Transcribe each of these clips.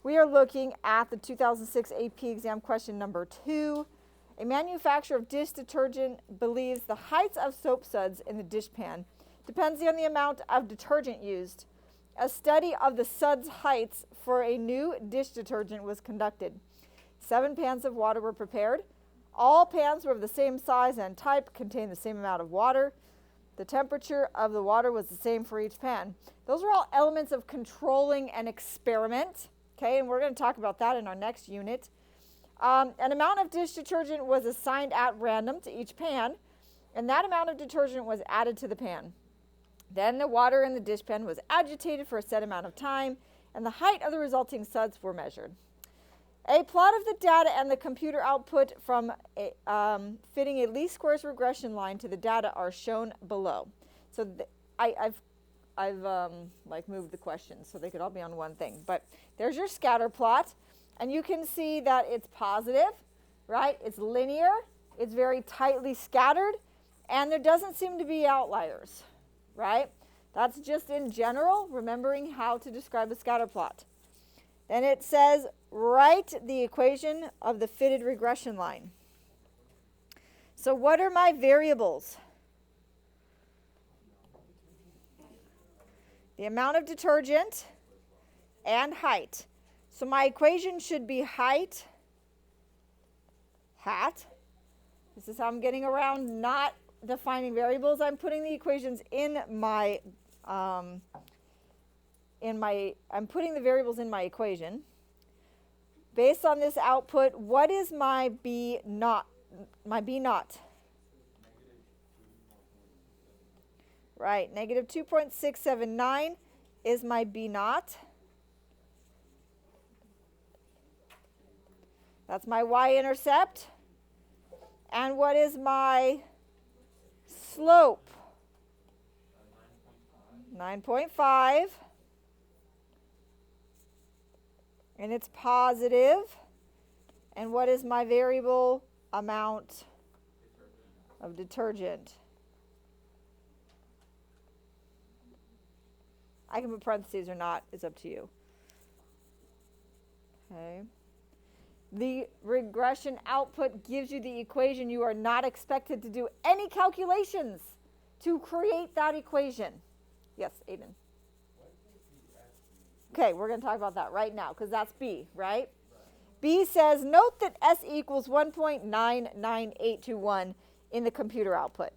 We are looking at the 2006 AP exam question number 2. A manufacturer of dish detergent believes the height of soap suds in the dishpan depends on the amount of detergent used. A study of the suds' heights for a new dish detergent was conducted. 7 pans of water were prepared. All pans were of the same size and type, contained the same amount of water. The temperature of the water was the same for each pan. Those are all elements of controlling an experiment. Okay, and we're going to talk about that in our next unit. An amount of dish detergent was assigned at random to each pan, and that amount of detergent was added to the pan. Then the water in the dishpan was agitated for a set amount of time, and the height of the resulting suds were measured. A plot of the data and the computer output from fitting a least squares regression line to the data are shown below. So I've moved the questions so they could all be on one thing. But there's your scatter plot, and you can see that it's positive, right? It's linear, it's very tightly scattered, and there doesn't seem to be outliers, right? That's just in general, remembering how to describe a scatter plot. Then it says, write the equation of the fitted regression line. So what are my variables? The amount of detergent and height. So my equation should be height, hat. This is how I'm getting around not defining variables. I'm putting the equations in my I'm putting the variables in my equation. Based on this output, what is my B naught? My B naught. Right, negative 2.679 is my B naught. That's my y-intercept. And what is my slope? 9.5. And it's positive. And what is my variable amount of detergent? I can put parentheses or not, it's up to you. Okay. The regression output gives you the equation. You are not expected to do any calculations to create that equation. Yes, Aiden. Okay, we're going to talk about that right now because that's B, right? B says, note that S equals 1.99821 in the computer output.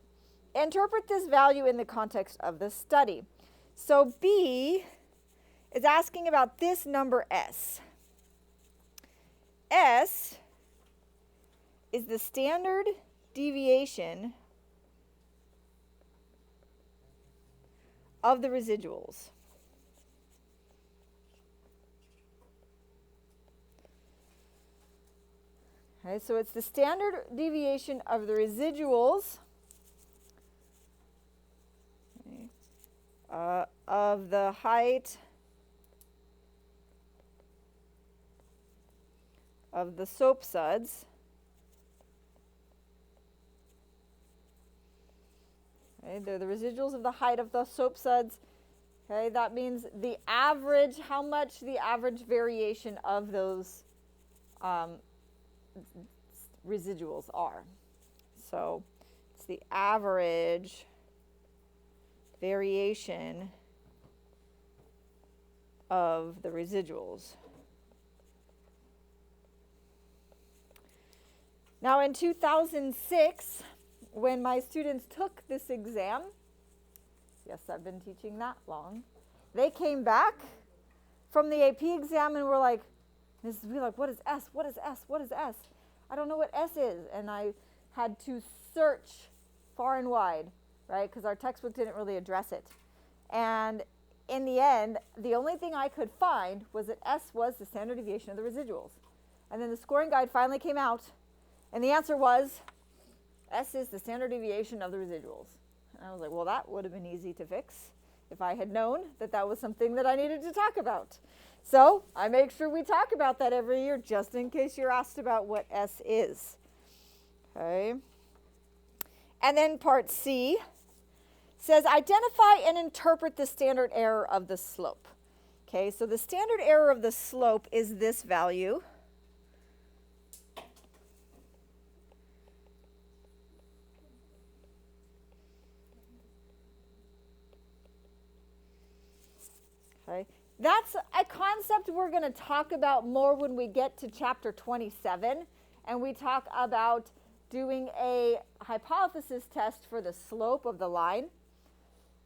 Interpret this value in the context of the study. So B is asking about this number S. S is the standard deviation of the residuals. Okay, so it's the standard deviation of the residuals of the height of the soap suds. Okay, they're the residuals of the height of the soap suds. Okay, that means the average, how much the average variation of those residuals are. So it's the average variation of the residuals. Now in 2006, when my students took this exam, yes, I've been teaching that long, they came back from the AP exam and were like, Mrs. Wheelock, what is S? What is S? What is S? I don't know what S is. And I had to search far and wide, right? Because our textbook didn't really address it. And in the end, the only thing I could find was that S was the standard deviation of the residuals. And then the scoring guide finally came out, and the answer was S is the standard deviation of the residuals. And I was like, well, that would have been easy to fix if I had known that that was something that I needed to talk about. So I make sure we talk about that every year just in case you're asked about what S is. Okay. And then part C says identify and interpret the standard error of the slope. Okay, so the standard error of the slope is this value. Okay. That's a concept we're going to talk about more when we get to chapter 27, and we talk about doing a hypothesis test for the slope of the line.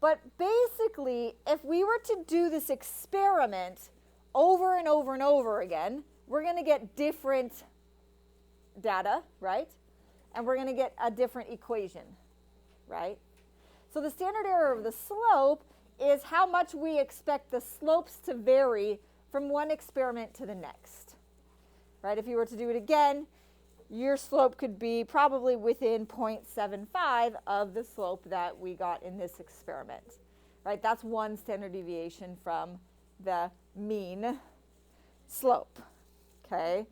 But basically, if we were to do this experiment over and over and over again, we're going to get different data, right? And we're going to get a different equation, right? So the standard error of the slope is how much we expect the slopes to vary from one experiment to the next, right? If you were to do it again, your slope could be probably within 0.75 of the slope that we got in this experiment, right? That's one standard deviation from the mean slope, okay?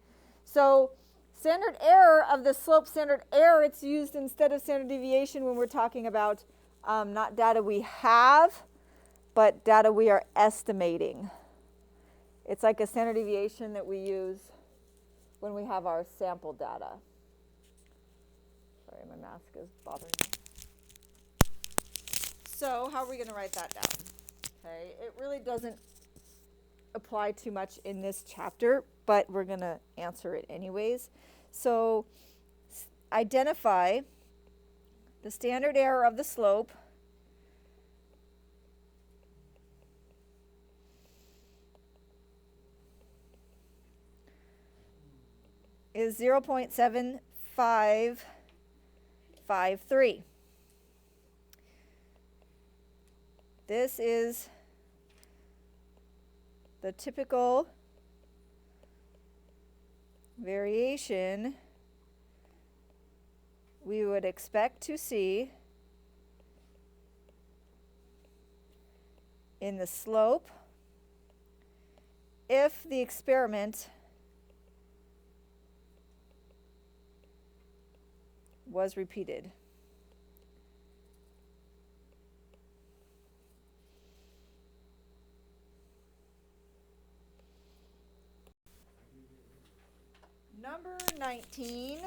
So standard error of the slope, standard error, it's used instead of standard deviation when we're talking about not data we have, but data we are estimating. It's like a standard deviation that we use when we have our sample data. Sorry, my mask is bothering me. So how are we going to write that down? Okay, it really doesn't apply too much in this chapter, but we're going to answer it anyways. So identify the standard error of the slope is 0.7553. This is the typical variation we would expect to see in the slope if the experiment was repeated. Number 19,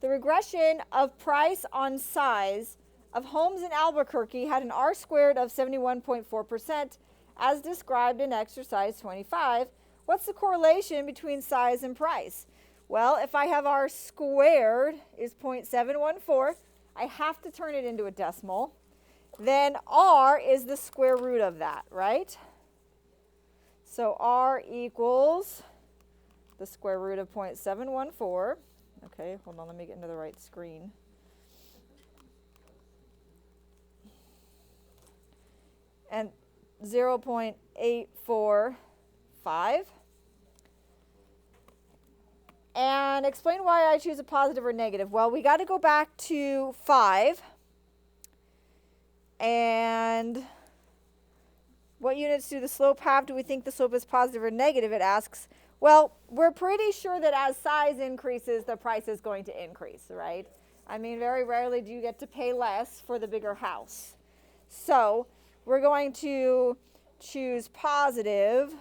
the regression of price on size of homes in Albuquerque had an R squared of 71.4% as described in exercise 25. What's the correlation between size and price? Well, if I have R squared is 0.714, I have to turn it into a decimal. Then R is the square root of that, right? So R equals the square root of 0.714. Okay, hold on, let me get into the right screen. And 0.845. And explain why I choose a positive or negative. Well, we got to go back to 5. And what units do the slope have? Do we think the slope is positive or negative? It asks. Well, we're pretty sure that as size increases, the price is going to increase, right? I mean, very rarely do you get to pay less for the bigger house. So we're going to choose positive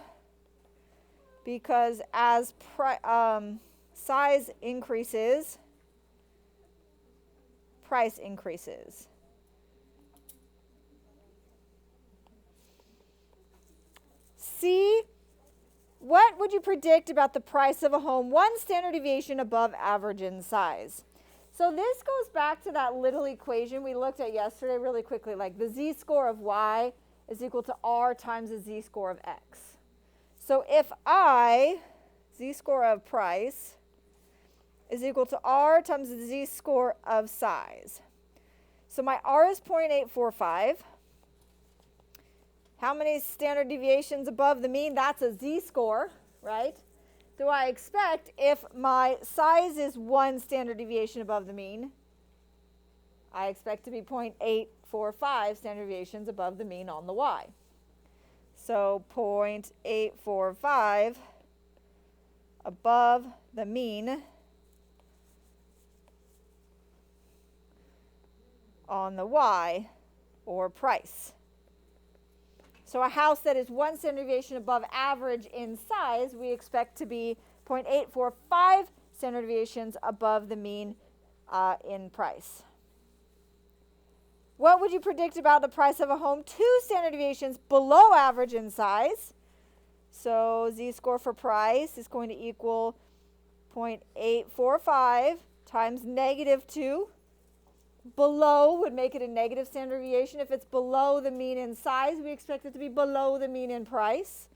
because as size increases, price increases. C, what would you predict about the price of a home 1 standard deviation above average in size? So this goes back to that little equation we looked at yesterday really quickly, like the z-score of y is equal to r times the z-score of x. So if z-score of price is equal to r times the z-score of size. So my r is 0.845. How many standard deviations above the mean? That's a z-score, right? Do I expect if my size is 1 standard deviation above the mean, I expect to be 0.845 standard deviations above the mean on the y. So 0.845 above the mean on the y, or price. So a house that is 1 standard deviation above average in size, we expect to be 0.845 standard deviations above the mean in price. What would you predict about the price of a home 2 standard deviations below average in size? So z-score for price is going to equal 0.845 times negative 2. Below would make it a negative standard deviation. If it's below the mean in size, we expect it to be below the mean in price.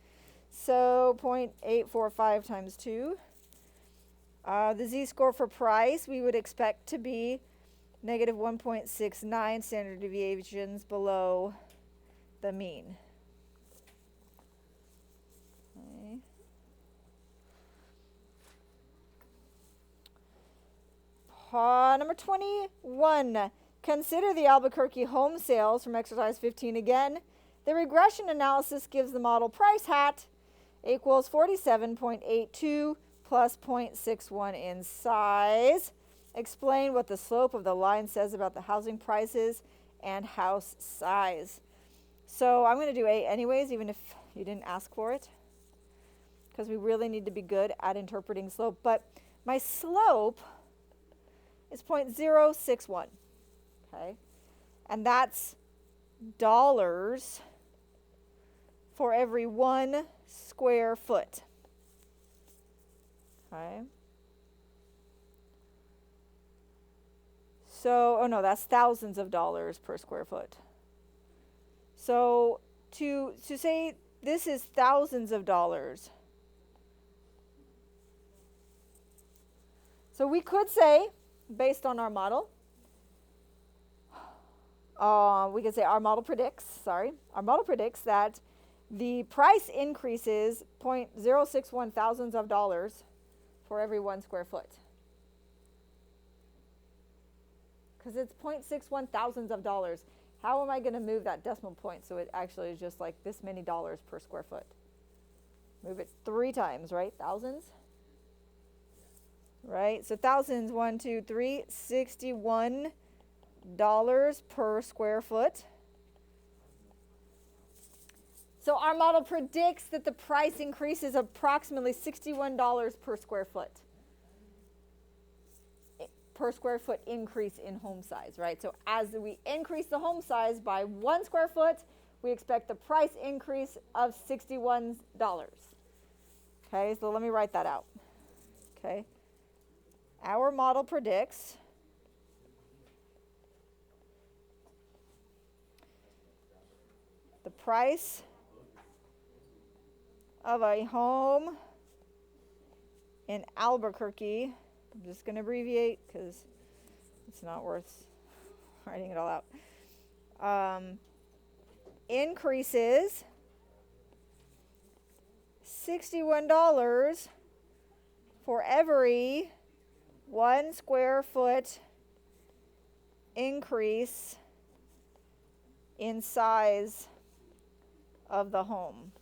So 0.845 times 2. The z-score for price, we would expect to be negative 1.69 standard deviations below the mean. Okay. Number 21. Consider the Albuquerque home sales from exercise 15 again. The regression analysis gives the model price hat equals 47.82 plus 0.61 in size. Explain what the slope of the line says about the housing prices and house size. So I'm going to do A anyways, even if you didn't ask for it, because we really need to be good at interpreting slope. But my slope is 0.061, okay? And that's dollars for every 1 square foot, okay? So, oh no, that's thousands of dollars per square foot. So to say this is thousands of dollars, so we could say, based on our model, we could say our model predicts that the price increases 0.061 thousands of dollars for every 1 square foot. Because it's 0.61 thousands of dollars. How am I going to move that decimal point so it actually is just like this many dollars per square foot? Move it 3 times, right? Thousands? Right? So thousands, 1, 2, 3, $61 per square foot. So our model predicts that the price increases approximately $61 per square foot. Per square foot increase in home size, right? So as we increase the home size by 1 square foot, we expect the price increase of $61. Okay, so let me write that out. Okay. Our model predicts the price of a home in Albuquerque. I'm just going to abbreviate because it's not worth writing it all out. Increases $61 for every 1 square foot increase in size of the home.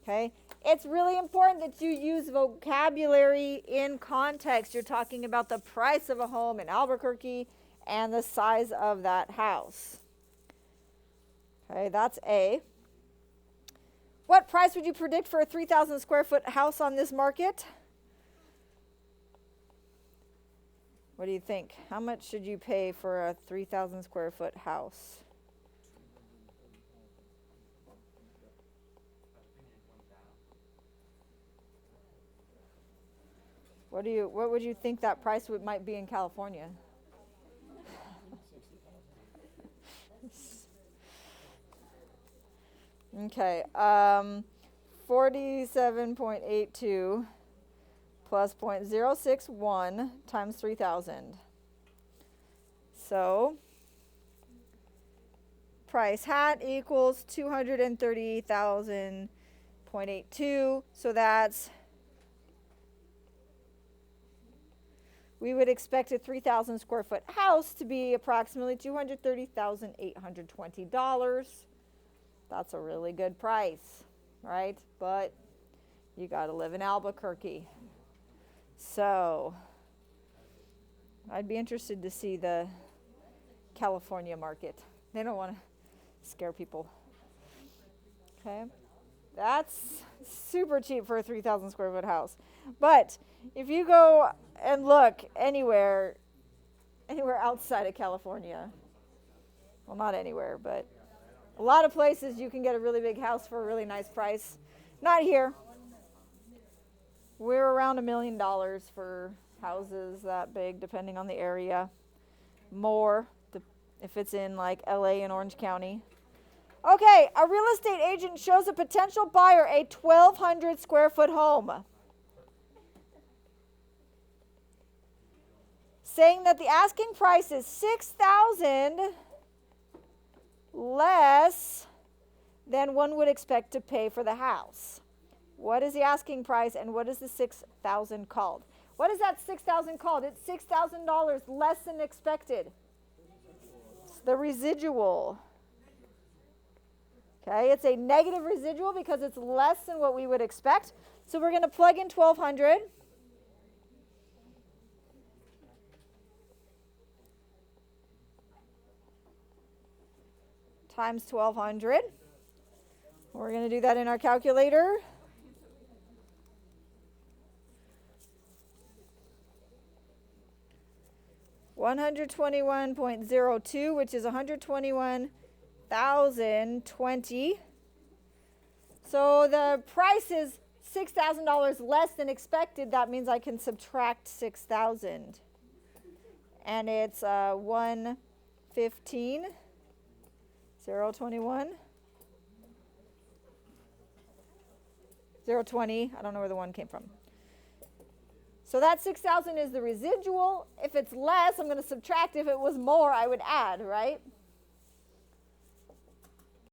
Okay? It's really important that you use vocabulary in context. You're talking about the price of a home in Albuquerque and the size of that house. Okay, that's A. What price would you predict for a 3,000 square foot house on this market? What do you think? How much should you pay for a 3,000 square foot house? What would you think that price might be in California? Okay, 47.82 plus 0.061 times 3,000. So price hat equals 230,000.82. So that's, we would expect a 3,000 square foot house to be approximately $230,820. That's a really good price, right? But you got to live in Albuquerque. So I'd be interested to see the California market. They don't want to scare people Okay, that's super cheap for a 3,000 square foot house. But if you go and look anywhere outside of California, well, not anywhere, but a lot of places you can get a really big house for a really nice price. Not here. We're around $1 million for houses that big, depending on the area. More if it's in like LA and Orange County. Okay, a real estate agent shows a potential buyer a 1,200 square foot home, saying that the asking price is $6,000 less than one would expect to pay for the house. What is the asking price and what is the $6,000 called? What is that $6,000 called? It's $6,000 less than expected. It's the residual. Okay, it's a negative residual because it's less than what we would expect. So we're going to plug in 1,200. Times 1,200. We're going to do that in our calculator. $121.02, which is 121,020. So the price is $6,000 less than expected. That means I can subtract 6,000, and it's 115. 021. 020. I don't know where the 1 came from. So that 6,000 is the residual. If it's less, I'm going to subtract. If it was more, I would add, right?